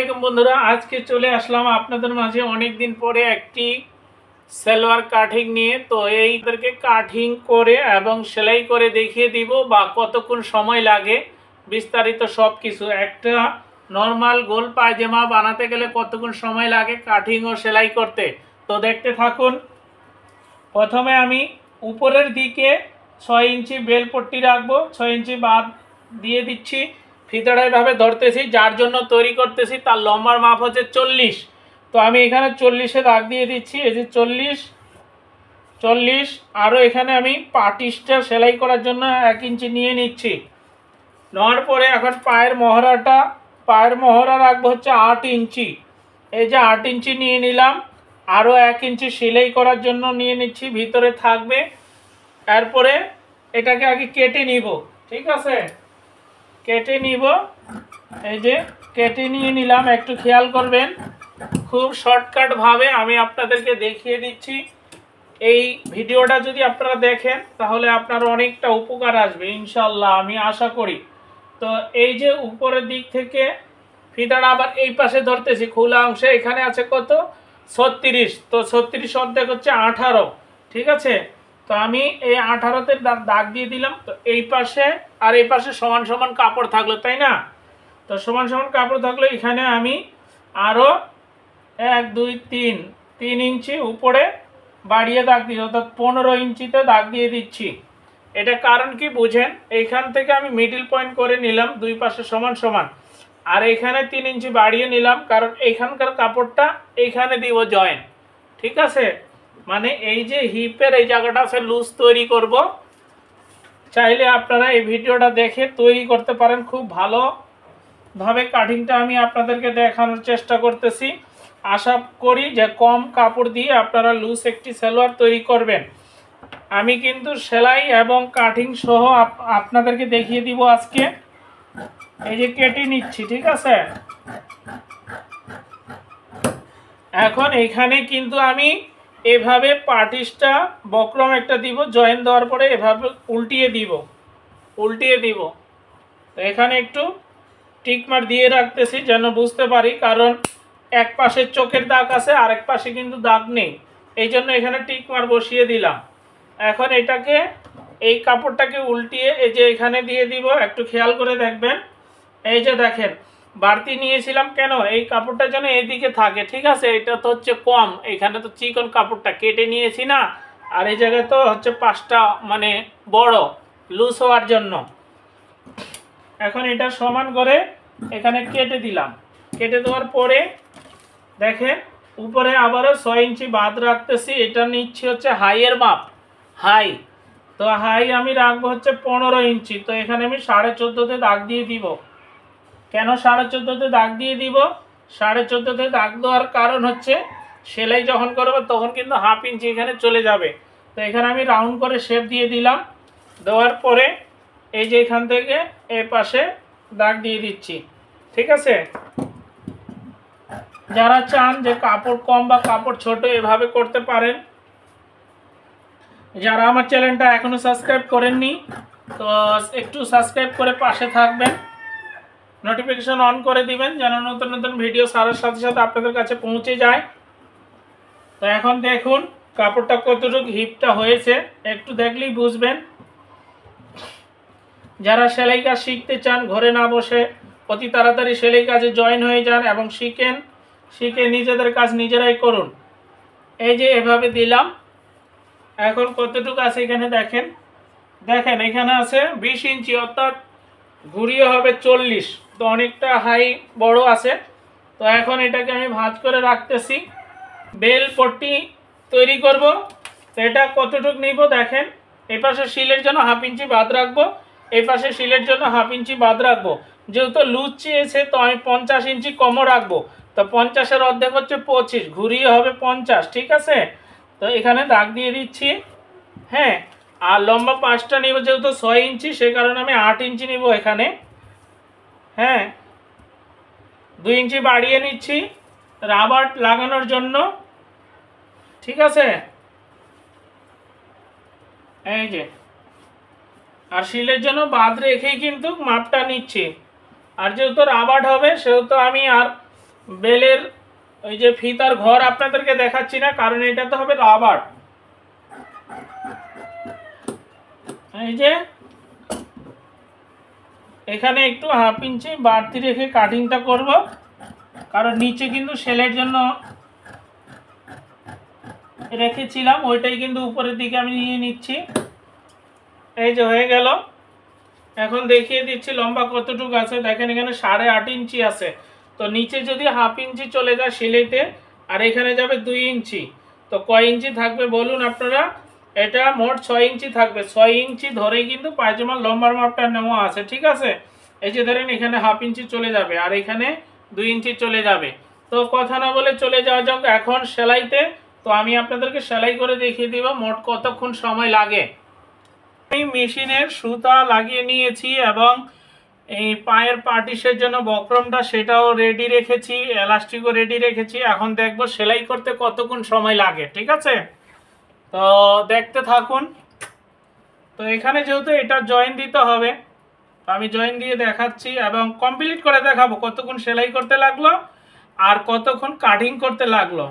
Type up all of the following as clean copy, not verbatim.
আলাইকুম বন্ধুরা, আজকে চলে আসলাম আপনাদের মাঝে অনেক দিন পরে একটি সালোয়ার কাটিং নিয়ে। তো এইদেরকে কাটিং করে এবং সেলাই করে দেখিয়ে দিব বা কতক্ষণ সময় লাগে বিস্তারিত সব কিছু। একটা নর্মাল গোল পায়জামা বানাতে গেলে কতক্ষণ সময় লাগে কাটিং ও সেলাই করতে, তো দেখতে থাকুন। প্রথমে আমি উপরের দিকে 6 ইঞ্চি বেল পট্টি রাখবো, 6 ইঞ্চি বাদ দিয়ে দিচ্ছি। ফিতাটা এভাবে ধরতেছি, যার জন্য তৈরি করতেছি তার লম্বার মাপ হচ্ছে 40। তো আমি এখানে 40-এ দাগ দিয়ে দিচ্ছি। এই যে 40। আরও এখানে আমি পাটিসটা সেলাই করার জন্য 1 ইঞ্চি নিয়ে নিচ্ছি। নেওয়ার পরে এখন পায়ের মহড়া রাখবো হচ্ছে 8 ইঞ্চি। এই যে 8 ইঞ্চি নিয়ে নিলাম। আরও 1 ইঞ্চি সেলাই করার জন্য নিয়ে নিচ্ছি, ভিতরে থাকবে। এরপরে এটাকে আগে কেটে নিব, ঠিক আছে, কেটে নিব। এই যে কেটে নিয়ে নিলাম, একটু খেয়াল করবেন, খুব শর্টকাটভাবে আমি আপনাদেরকে দেখিয়ে দিচ্ছি। এই ভিডিওটা যদি আপনারা দেখেন তাহলে আপনার অনেকটা উপকার আসবে ইনশাল্লাহ, আমি আশা করি। তো এই যে উপরের দিক থেকে ফিতাটা আবার এই পাশে ধরতেছি, খোলা অংশে এখানে আছে কত 36। তো 36 অর্ধেক হচ্ছে 18, ঠিক আছে। তো আমি এই 18-তে দাগ দিয়ে দিলাম। তো এই পাশে আর এই পাশে সমান সমান কাপড় থাকলো, তাই না? তো সমান সমান কাপড় থাকলে এখানে আমি আরও 1 2 3 ইঞ্চি উপরে বাড়িয়ে দাগ দিচ্ছি, অর্থাৎ 15 ইঞ্চিতে দাগ দিয়ে দিচ্ছি। এটা কারণ কি বুঝেন, এইখান থেকে আমি মিডল পয়েন্ট করে নিলাম, দুই পাশে সমান সমান। আর এখানে 3 ইঞ্চি বাড়িয়ে নিলাম, কারণ এইখানকার কাপড়টা এইখানে দিব জয়েন, ঠিক আছে। মানে এই যে হিপের এই জায়গাটা আছে লুজ তৈরি করব। চাইলে আপনারা এই ভিডিওটা দেখে তৈরি করতে পারেন, খুব ভালোভাবে কাটিংটা আমি আপনাদেরকে দেখানোর চেষ্টা করতেছি। আশা করি যে কম কাপড় দিয়ে আপনারা লুজ একটি সালোয়ার তৈরি করবেন। আমি কিন্তু সেলাই এবং কাটিং সহ আপনাদেরকে দেখিয়ে দিব আজকে। এই যে কেটে নিচ্ছি, ঠিক আছে। এখন এইখানে কিন্তু আমি এভাবে পাটিসটা বক্রম একটা দিব, জয়েন দেওয়ার পরে এভাবে উল্টিয়ে দিব। তো এখানে একটু টিকমার দিয়ে রাখতেছি যেন বুঝতে পারি, কারণ এক পাশে চোখের দাগ আছে, আরেক পাশে কিন্তু দাগ নেই, এই জন্য এখানে টিকমার বসিয়ে দিলাম। এখন এটাকে এই কাপড়টাকে উল্টিয়ে এই যে এখানে দিয়ে দিব, একটু খেয়াল করে দেখবেন। এই যে দেখেন বাড়তি নিয়েছিলাম কেন, এই কাপড়টা যেন এইদিকে থাকে, ঠিক আছে। এটা তো হচ্ছে কম, এখানে তো চিকন কাপড়টা কেটে নিয়েছি না, আর এই জায়গায় তো হচ্ছে 5টা মানে বড় লুজ হওয়ার জন্য। এখন এটা সমান করে এখানে কেটে দিলাম। কেটে দেওয়ার পরে দেখেন উপরে আবারও 6 ইঞ্চি বাদ রাখতেছি। এটা নিচ্ছি হচ্ছে হাইয়ের মাপ, হাই। তো হাই আমি রাখবো হচ্ছে 15 ইঞ্চি। তো এখানে আমি 14.5-তে দাগ দিয়ে দিব। কেন 14.5-তে দাগ দিয়ে দিব? 14.5-তে দাগ দেওয়ার কারণ হচ্ছে সেলাই যখন করবো তখন কিন্তু 1/2 ইঞ্চি এখানে চলে যাবে। তো এখানে আমি রাউন্ড করে শেপ দিয়ে দিলাম। দেওয়ার পরে এই যে এখান থেকে এই পাশে দাগ দিয়ে দিচ্ছি, ঠিক আছে। যারা চান যে কাপড় কম বা কাপড় ছোট এভাবে করতে পারেন। যারা আমার চ্যানেলটা এখনো সাবস্ক্রাইব করেননি তো একটু সাবস্ক্রাইব করে পাশে থাকবেন, নোটিফিকেশন অন করে দিবেন যেন নতুন নতুন ভিডিও ছাড়ার সাথে সাথে আপনাদের কাছে পৌঁছে যায়। তো এখন দেখুন কাপড়টা কতটুকু হিপটা হয়েছে, একটু দেখলেই বুঝবেন। যারা সেলাই কাজ শিখতে চান, ঘরে না বসে অতি তাড়াতাড়ি সেলাই কাজে জয়েন হয়ে যান এবং শিখে নিজেদের কাজ নিজেরাই করুন। এই যে এভাবে দিলাম। এখন কতটুকু আছে এখানে দেখেন এখানে আছে 20 ইঞ্চি, অর্থাৎ ঘুরিয়ে হবে 40। তো অনেকটা হাই বড় আছে। তো এখন এটাকে আমি ভাঁজ করে রাখতেছি, বেল পট্টি তৈরি করব। তো এটা কতটুকু নিব দেখেন, এই পাশে শিলের জন্য 1/2 ইঞ্চি বাদ রাখবো, এই পাশে শিলের জন্য 1/2 ইঞ্চি বাদ রাখবো। যেহেতু লুজ চেয়েছে তো আমি 50 ইঞ্চি কমও রাখবো। তো 50-এর অর্ধেক হচ্ছে 25, ঘুরিয়ে হবে 50, ঠিক আছে। তো এখানে দাগ দিয়ে দিচ্ছি, হ্যাঁ। আর লম্বা 5টা নিব, যেহেতু 6 ইঞ্চি সে কারণে আমি 8 ইঞ্চি নিব এখানে, হ্যাঁ। 2 ইঞ্চি বাড়িয়ে নিচ্ছি রাবার লাগানোর জন্য, ঠিক আছে। এই যে আর শিলের জন্য বাদ রেখেই কিন্তু মাপটা নিচ্ছি। আর যেহেতু রাবার হবে সেহেতু আমি আর বেলের ওই যে ফিতার ঘর আপনাদেরকে দেখাচ্ছি না, কারণ এটা তো হবে রাবার। এই যে এখানে একটু 1/2 ইঞ্চি বাড়তি রেখে কাটিংটা করব, কারণ নিচে কিন্তু সেলের জন্য রেখেছিলাম, ওইটাই কিন্তু উপরের দিকে আমি নিয়ে নিচ্ছি। এই যে হয়ে গেল। এখন দেখিয়ে দিচ্ছি লম্বা কতটুকু আছে। দেখেন এখানে 8.5 ইঞ্চি আছে, তো নিচে যদি 1/2 ইঞ্চি চলে যায় সেলাইতে, আর এখানে যাবে 2 ইঞ্চি, তো কয় ইঞ্চি থাকবে বলুন আপনারা? এটা মোট 6 ইঞ্চি থাকবে। 6 ইঞ্চি ধরেই কিন্তু পায়জামার লম্বার মাপটা নেওয়া আছে, ঠিক আছে। এই যে ধরেন এখানে 1/2 ইঞ্চি চলে যাবে, আর এখানে 2 ইঞ্চি চলে যাবে। তো কথা না বলে চলে যাওয়া যাক এখন সেলাইতে। তো আমি আপনাদেরকে সেলাই করে দেখিয়ে দিব মোট কতক্ষণ সময় লাগে। আমি মেশিনের সুতা লাগিয়ে নিয়েছি এবং এই পায়ের পাটিসের জন্য বক্রমটা সেটাও রেডি রেখেছি, এলাস্টিকও রেডি রেখেছি। এখন দেখব সেলাই করতে কতক্ষণ সময় লাগে, ঠিক আছে। তো দেখতে থাকুন। তো এখানে যেহেতু এটা জয়েন দিতে হবে, তো আমি জয়েন দিয়ে দেখাচ্ছি এবং কমপ্লিট করে দেখাবো কতক্ষণ সেলাই করতে লাগলো আর কতক্ষণ কাটিং করতে লাগলো।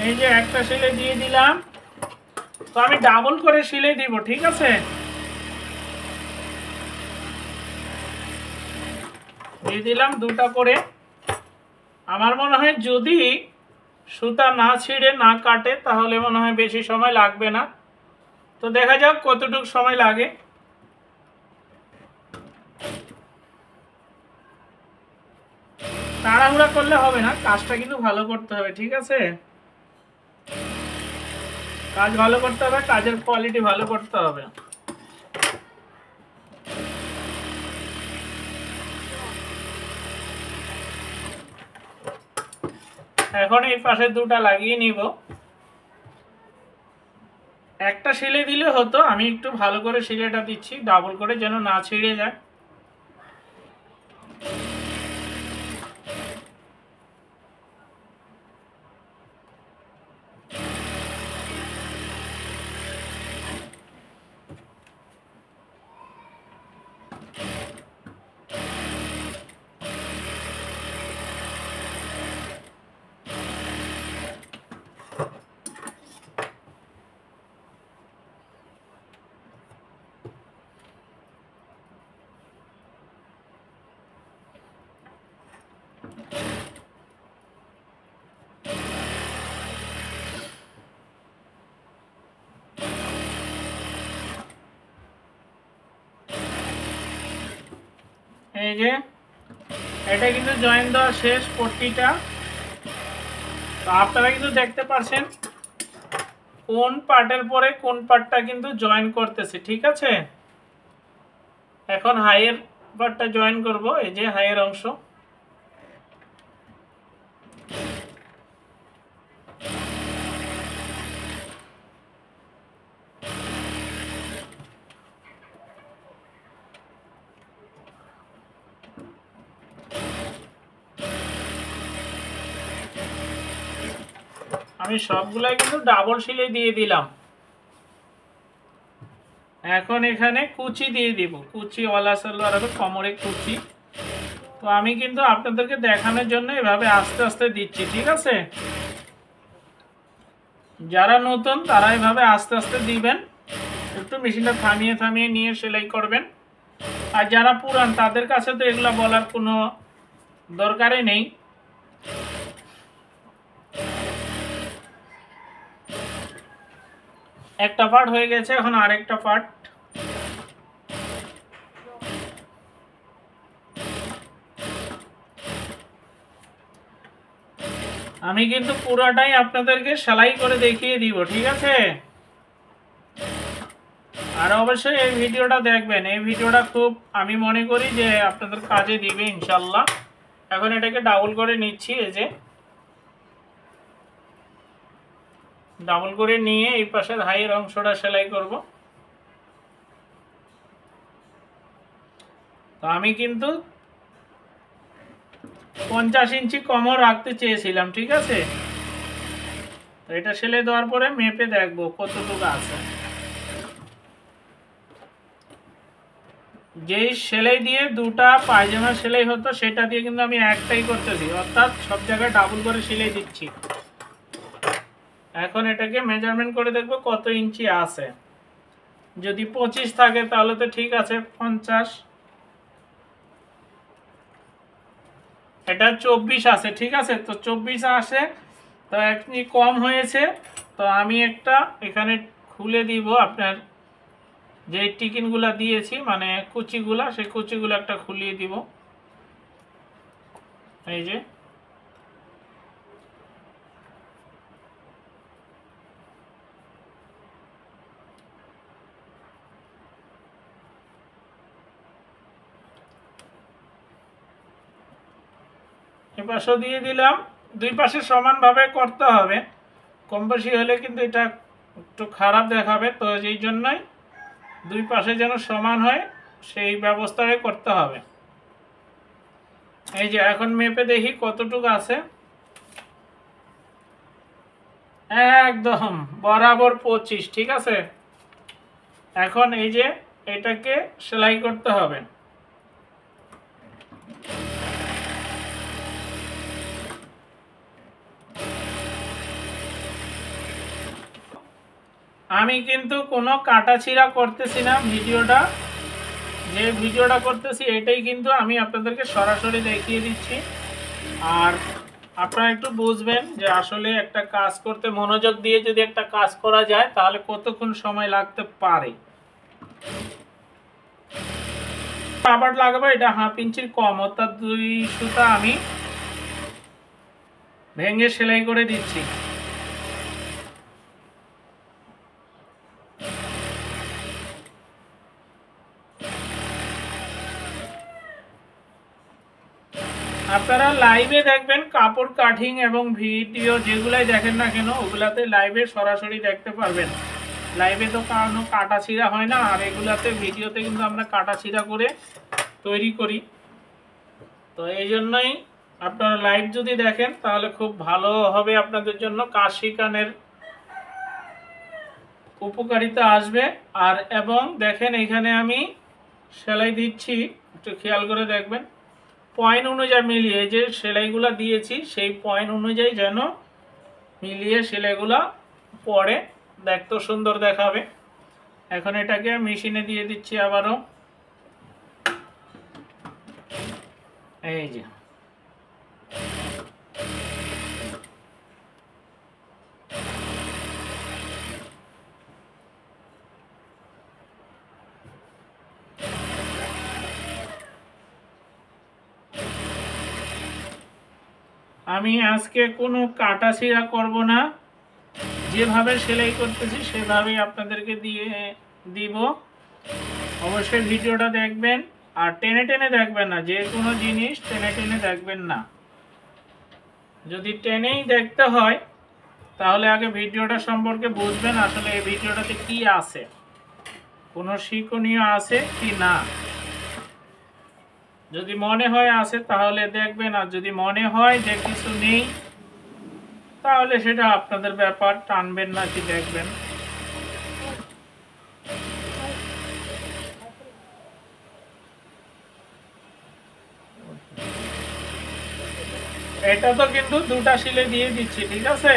এই যে একটা সেলাই দিয়ে দিলাম, তো আমি ডাবল করে সেলাই দিব, ঠিক আছে। দিয়ে দিলাম 2টা করে। আমার মনে হয় যদি সুতা না ছিঁড়ে না কাটে তাহলে মনে হয় বেশি সময় লাগবে না। তো দেখা যাক কতটুকু সময় লাগে। তাড়াহুড়া করলে হবে না, কাজটা কিন্তু ভালো করতে হবে, ঠিক আছে। কাজ ভালো করতে হবে, কাজের কোয়ালিটি ভালো করতে হবে। এখন এই পাশে 2টা লাগিয়ে নিব। একটা সেলাই দিলে হতো, আমি একটু ভালো করে সেলাইটা দিচ্ছি ডাবল করে, যেন না ছিঁড়ে যায়। এই যে এটা কিন্তু জয়েন দেওয়া শেষ পট্টিটা। তো আপনারা কিন্তু দেখতে পাচ্ছেন কোন পার্টের পরে কোন পার্টটা কিন্তু জয়েন করতেছি, ঠিক আছে। এখন হাইয়ের পার্টটা জয়েন করব, এই যে হাইয়ের অংশ। আমি সবগুলাই কিন্তু ডাবল সেলাই দিয়ে দিলাম। এখন এখানে কুচি দিয়ে দিব, কুচি ওয়ালা সালোয়ার হবে, কোমরে কুচি। তো আমি কিন্তু আপনাদেরকে দেখানোর জন্য এভাবে আস্তে আস্তে দিচ্ছি, ঠিক আছে। যারা নতুন তারা এভাবে আস্তে আস্তে দিবেন, একটু মেশিনটা থামিয়ে থামিয়ে নিয়ে সেলাই করবেন। আর যারা পুরান তাদের কাছে তো এগুলা বলার কোনো দরকারই নেই। একটা পার্ট হয়ে গেছে, এখন আরেকটা পার্ট। আমি কিন্তু পুরাটাই আপনাদেরকে সেলাই করে দেখিয়ে দিব, ঠিক আছে। আর অবশ্যই এই ভিডিওটা দেখবেন, এই ভিডিওটা খুব আমি মনে করি যে আপনাদের কাজে দিবে ইনশাল্লাহ। এখন এটাকে ডাবল করে নিচ্ছি, এই যে ডাবল করে নিয়ে এই পাশের হাইয়ের অংশটা সেলাই করব। তো আমি কিন্তু 50 ইঞ্চি কমও রাখতে চেয়েছিলাম, ঠিক আছে। তো এটা সেলাই দেওয়ার পরে মেপে দেখবো কতটুকু আছে। যেই সেলাই দিয়ে দুটা পায়জামা সেলাই হতো সেটা দিয়ে কিন্তু আমি একটাই করতেছি, অর্থাৎ সব জায়গায় ডাবল করে সেলাই দিচ্ছি। এখন এটাকে মেজারমেন্ট করে দেখবো কত ইঞ্চি আছে। যদি 25 থাকে তাহলে তো ঠিক আছে, 50। এটা 24 আছে, ঠিক আছে। তো 24 আসে, তো একটু কম হয়েছে। তো আমি একটা এখানে খুলে দিব, আপনার যে টিকিনগুলা দিয়েছি মানে কুচিগুলা, সেই কুচিগুলো একটা খুলিয়ে দিব। এই যে এই পাশেও দিয়ে দিলাম। দুই পাশে সমানভাবে করতে হবে, কম বেশি হলে কিন্তু এটা একটু খারাপ দেখাবে। তো এই জন্যই দুই পাশে যেন সমান হয় সেই ব্যবস্থাটাই করতে হবে। এই যে এখন মেপে দেখি কতটুকু আছে। একদম বরাবর 25, ঠিক আছে। এখন এই যে এটাকে সেলাই করতে হবে। আমি কিন্তু কোনো কাটাছিড়া করতেছি না। যে ভিডিওটা করতেছি এটাই কিন্তু আমি আপনাদেরকে সরাসরি দেখিয়ে দিচ্ছি। আর আপনারা একটু বুঝবেন যে আসলে একটা কাজ করতে মনোযোগ দিয়ে যদি একটা কাজ করা যায় তাহলে কতক্ষণ সময় লাগতে পারে। আবার লাগাবো, এটা 1/2 ইঞ্চির কম, অর্থাৎ 2 সুতা আমি ভেঙে সেলাই করে দিচ্ছি। আপনারা লাইভে দেখবেন কাপড় কাটিং এবং ভিডিও যেগুলাই দেখেন না কেন ওগুলাতে লাইভে সরাসরি দেখতে পারবেন। লাইভে তো কারণ কাটা ছিঁড়া হয় না, আর এগুলাতে ভিডিওতে কিন্তু আমরা কাটা ছিঁড়া করে তৈরি করি। তো এই জন্যই আপনারা লাইভ যদি দেখেন তাহলে খুব ভালো হবে, আপনাদের জন্য কাজ শেখানোর উপকারিতা আসবে। আর এবং দেখেন এখানে আমি সেলাই দিচ্ছি, একটু খেয়াল করে দেখবেন পয়েন্ট অনুযায়ী মিলিয়ে যে সেলাইগুলো দিয়েছি সেই পয়েন্ট অনুযায়ী যেন মিলিয়ে সেলাইগুলো পরে দেখতে সুন্দর দেখাবে। এখন এটাকে মেশিনে দিয়ে দিচ্ছি আবারও। এই যে আমি আজকে কোনো কাটা ছিঁড়া করব না, যেভাবে সেলাই করতেছি সেভাবেই আপনাদেরকে দিব। অবশ্যই ভিডিওটা দেখবেন, আর টেনে টেনে দেখবেন না, যে কোনো জিনিস টেনে টেনে দেখবেন না। যদি টেনেই দেখতে হয় তাহলে আগে ভিডিওটা সম্পর্কে বুঝবেন আসলে এই ভিডিওটাতে কি আছে, কোনো শিক্ষণীয় আছে কি না। যদি মনে হয় আছে তাহলে দেখবেন, আর যদি মনে হয় যে কিছু নেই তাহলে সেটা আপনাদের ব্যাপার, টানবেন না কি দেখবেন। এটা তো কিন্তু দুটা সিলে দিয়ে দিচ্ছি, ঠিক আছে।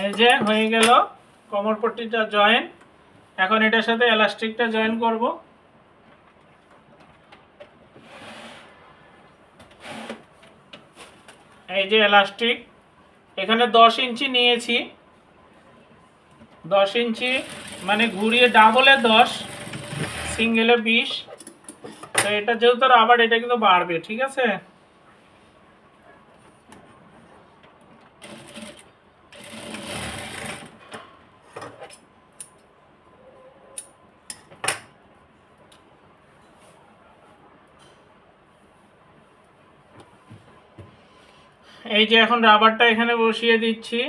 এই যে হয়ে গেল কোমরপট্টিটা জয়েন। এখন এটার সাথে এলাস্টিকটা জয়েন করব। এই যে এলাস্টিক এখানে 10 ইঞ্চি নিয়েছি। 10 ইঞ্চি মানে ঘুরিয়ে ডাবলে 10, সিঙ্গেলে 20। তো এটা যেহেতু আবার এটা কিন্তু বাড়বে, ঠিক আছে। এই যে এখন রাবারটা এখানে বসিয়ে দিচ্ছি।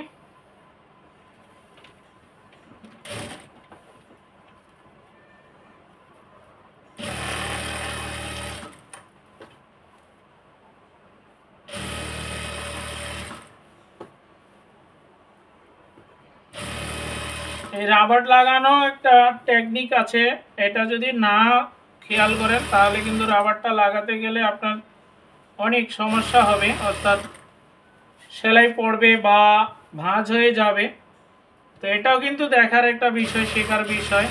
এই রাবার লাগানো একটা টেকনিক আছে, এটা যদি না খেয়াল করেন তাহলে কিন্তু রাবারটা লাগাতে গেলে আপনার অনেক সমস্যা হবে, অর্থাৎ সেলাই পড়বে বা ভাঁজ হয়ে যাবে। তো এটাও কিন্তু দেখার একটা বিষয়, শেখার বিষয়।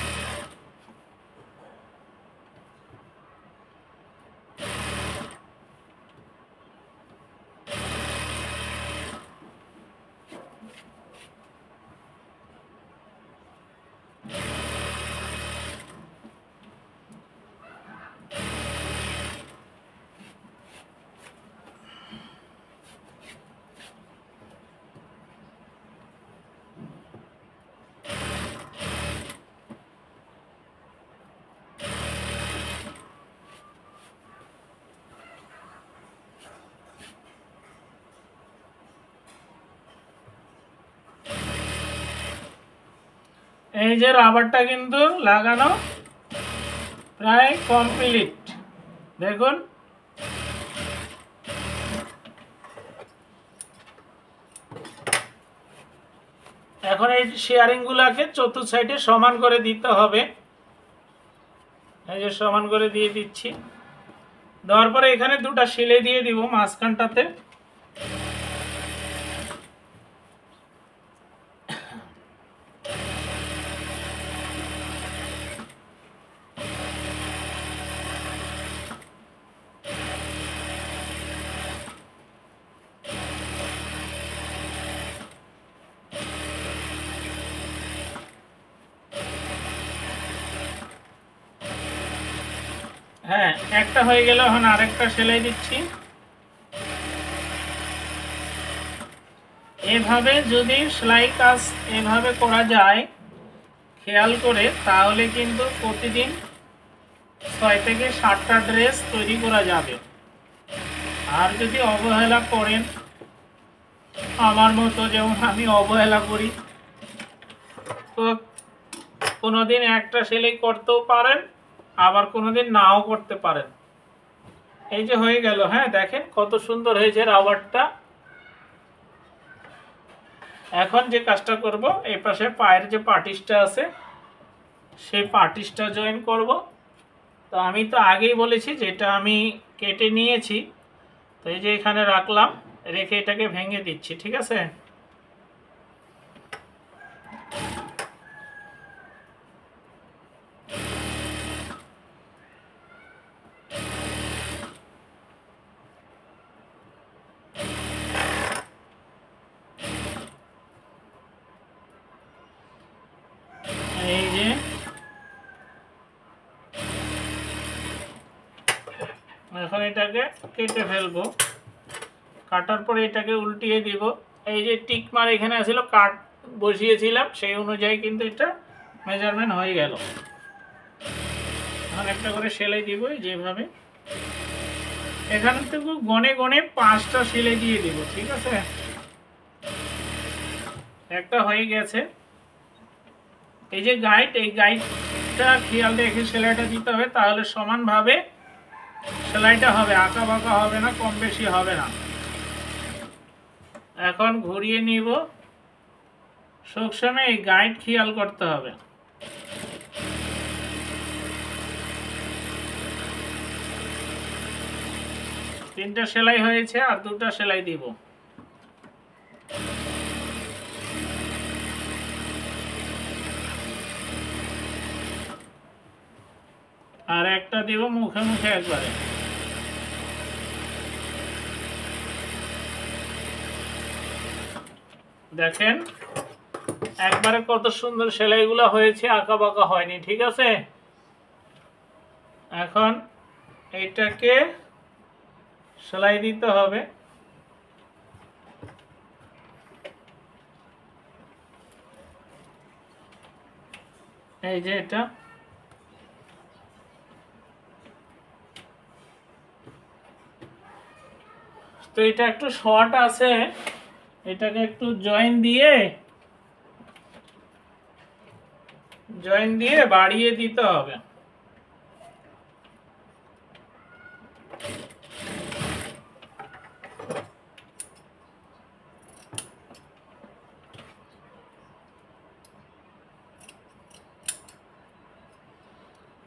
এই যে রাবারটা কিন্তু লাগানো প্রায় কমপ্লিট, দেখুন। এখন এই শেয়ারিংগুলোকে চতুর্থ সাইডে সমান করে দিতে হবে। এই যে সমান করে দিয়ে দিচ্ছি, দেওয়ার পরে এখানে দুটো সেলাই দিয়ে দিব মাঝখানটাতে। হ্যাঁ, একটা হয়ে গেল, এখন আরেকটা সেলাই দিচ্ছি। এভাবে যদি সেলাই কাজ এভাবে করা যায় খেয়াল করে, তাহলে কিন্তু প্রতিদিন 6 থেকে 7টা ড্রেস তৈরি করা যাবে। আর যদি অবহেলা করেন, আমার মতো যেমন আমি অবহেলা করি, তো কোনোদিন একটা সেলাই করতেও পারেন, আবার কোনোদিন নাও করতে পারেন। এই যে হয়ে গেল, হ্যাঁ দেখেন কত সুন্দর হয়েছে রাবারটা। এখন যে কাজটা করব, এই পাশে পায়ের যে পাটিসটা আছে সেই পাটিসটা জয়েন করব। তো আমি তো আগেই বলেছি যেটা আমি কেটে নিয়েছি, তো এই যে এখানে রাখলাম, রেখে এটাকে ভেঙে দিচ্ছি, ঠিক আছে। এই যে এখন এটাকে কেটে ফেলবো, কাটার পরে এটাকে উল্টিয়ে দিব। এই যে টিক মার এখানে আসলে কাট বসিয়েছিলাম, সেই অনুযায়ী কিন্তু এটা মেজারমেন্ট হয়ে গেল। এখন একটা করে সেলাই দিব যেভাবে, এখানে থেকে গনে গনে 5টা সেলাই দিয়ে দিব, ঠিক আছে। একটা হয়ে গেছে। এই যে গাইড, এই গাইডটা খেয়াল রেখে সেলাইটা দিতে হবে, তাহলে সমানভাবে সেলাইটা হবে, আঁকা বাঁকা হবে না, কম বেশি হবে না। এখন ঘুরিয়ে নিব, সবসময় এই গাইড খেয়াল করতে হবে। তিনটা সেলাই হয়েছে, আর দুটা সেলাই দিব। আর একটা দিব মুখে মুখে একবারে। দেখেন একবারে কত সুন্দর সেলাইগুলো হয়েছে, আঁকা বাঁকা হয়নি, ঠিক আছে। এখন এইটাকে সেলাই দিতে হবে। এই যে এটা, তো এটা একটু শর্ট আছে, এটাকে একটু জয়েন দিয়ে বাড়িয়ে দিতে হবে।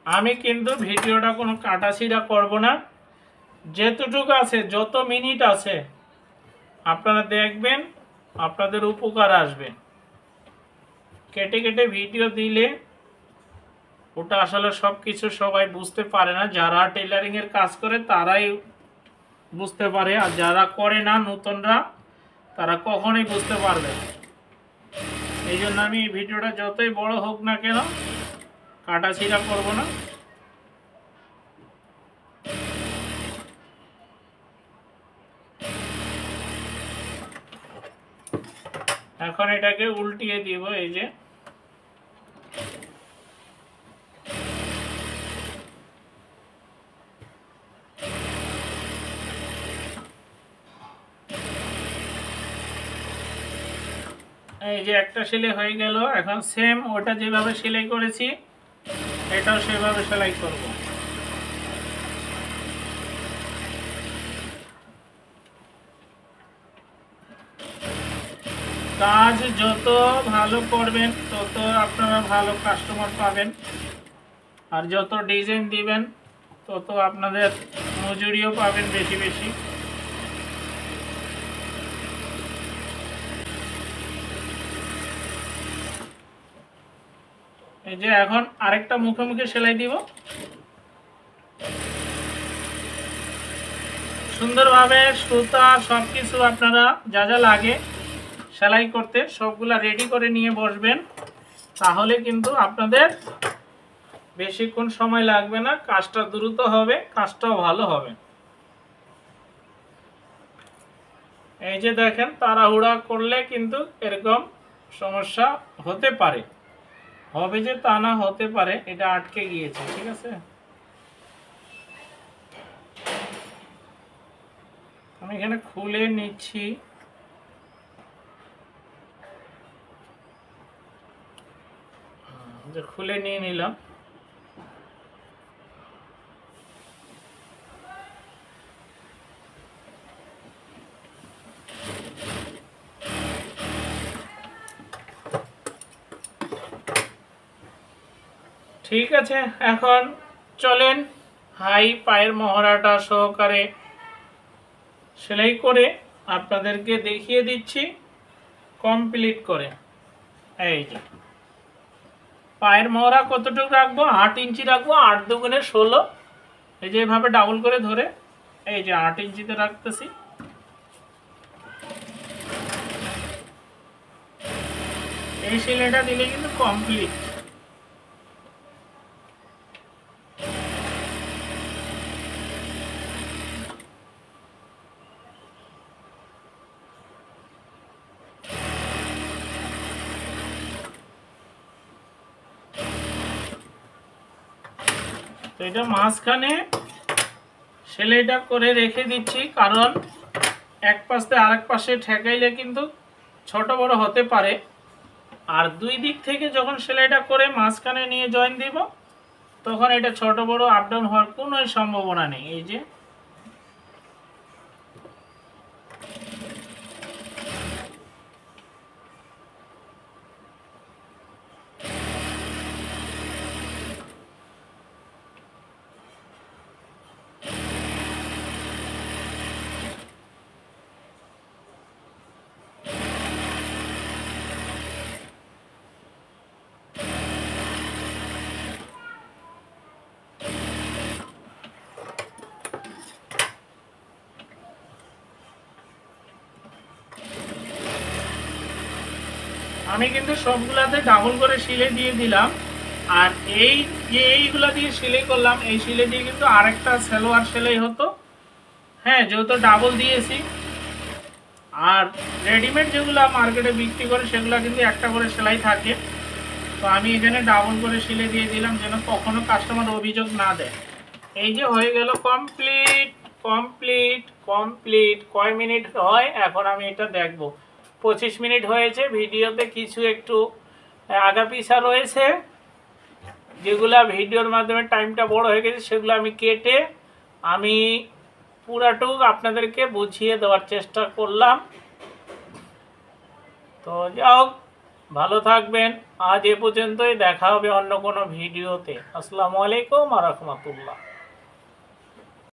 আমি কিন্তু ভিডিওটা কোনো কাটাছিড়া করব না, যেতটুকু আছে যত মিনিট আছে আপনারা দেখবেন, আপনাদের উপকার আসবে। কেটে কেটে ভিডিও দিলে ওটা আসলে সব কিছু সবাই বুঝতে পারে না। যারা টেলারিংয়ের কাজ করে তারাই বুঝতে পারে, আর যারা করে না নতুনরা তারা কখনোই বুঝতে পারবে না। এই জন্য আমি এই ভিডিওটা যতই বড় হোক না কেন কাটাছিড়া করব না। এখন এটাকে উল্টিয়ে দিব। এই যে একটা সেলাই হয়ে গেল। এখন সেম ওটা যেভাবে সেলাই করেছি এটাও সেভাবে সেলাই করব। কাজ যত ভালো করবেন তত আপনারা ভালো কাস্টমার পাবেন, আর যত ডিজাইন দিবেন তত আপনাদের মজুরিও পাবেন বেশি বেশি। এই যে এখন আরেকটা মুখে মুখে সেলাই দিব। সুন্দরভাবে সুতা সবকিছু আপনারা যা যা লাগে সেলাই করতে সবগুলা রেডি করে নিয়ে বসবেন, তাহলে কিন্তু আপনাদের বেশিক্ষণ সময় লাগবে না, কাজটা দ্রুত হবে, কাজটাও ভালো হবে। এই যে দেখেন তাড়াহুড়া করলে কিন্তু এরকম সমস্যা হতে পারে, হবে যে তা না, হতে পারে এটা আটকে গিয়েছে। ঠিক আছে, আমি এখানে খুলে নিচ্ছি। খুলে নিয়ে নিলাম। ঠিক আছে, এখন চলেন হাই পায়ের মহড়াটা সহকারে সেলাই করে আপনাদেরকে দেখিয়ে দিচ্ছি কমপ্লিট করে। এই যে পায়ের মহড়া কতটুকু রাখবো, 8 ইঞ্চি রাখবো, 8 দুগুণে 16। এই যে এভাবে ডাবল করে ধরে এই যে 8 ইঞ্চিতে রাখতেছি। এই সেলাইটা দিলে কিন্তু কমপ্লিট। তো এটা মাঝখানে সেলাইটা করে রেখে দিচ্ছি, কারণ এক পাশ থেকে আরেক পাশে ঠেকাইলে কিন্তু ছোট বড় হতে পারে। আর দুই দিক থেকে যখন সেলাইটা করে মাঝখানে নিয়ে জয়েন দিব তখন এটা ছোট বড় আপ ডাউন হওয়ার কোনো সম্ভাবনা নেই। এই যে আমি কিন্তু সবগুলাতে ডাবল করে সেলাই দিয়ে দিলাম। আর এই যে এইগুলা দিয়ে সেলাই করলাম, এই সেলাই দিয়ে কিন্তু আরেকটা সালোয়ার সেলাই হতো। হ্যাঁ, যেহেতু ডাবল দিয়েছি। আর রেডিমেড যেগুলো মার্কেটে বিক্রি করে সেগুলো কিন্তু একটা করে সেলাই থাকে, তো আমি এখানে ডাবল করে সেলাই দিয়ে দিলাম যেন কখনো কাস্টমার অভিযোগ না দেয়। এই যে হয়ে গেল কমপ্লিট কমপ্লিট কমপ্লিট। কয় মিনিট হয় এখন আমি এটা দেখব। 25 মিনিট হয়েছে। ভিডিওতে কিছু একটু আগা পিছা রয়েছে, যেগুলা ভিডিওর মাধ্যমে টাইমটা বড় হয়ে গেছে সেগুলো আমি কেটে আমি পুরাটুক আপনাদেরকে বুঝিয়ে দেওয়ার চেষ্টা করলাম। তো যাই হোক, ভালো থাকবেন। আজ এ পর্যন্তই, দেখা হবে অন্য কোনো ভিডিওতে। আসসালামু আলাইকুম ওয়া রাহমাতুল্লাহ।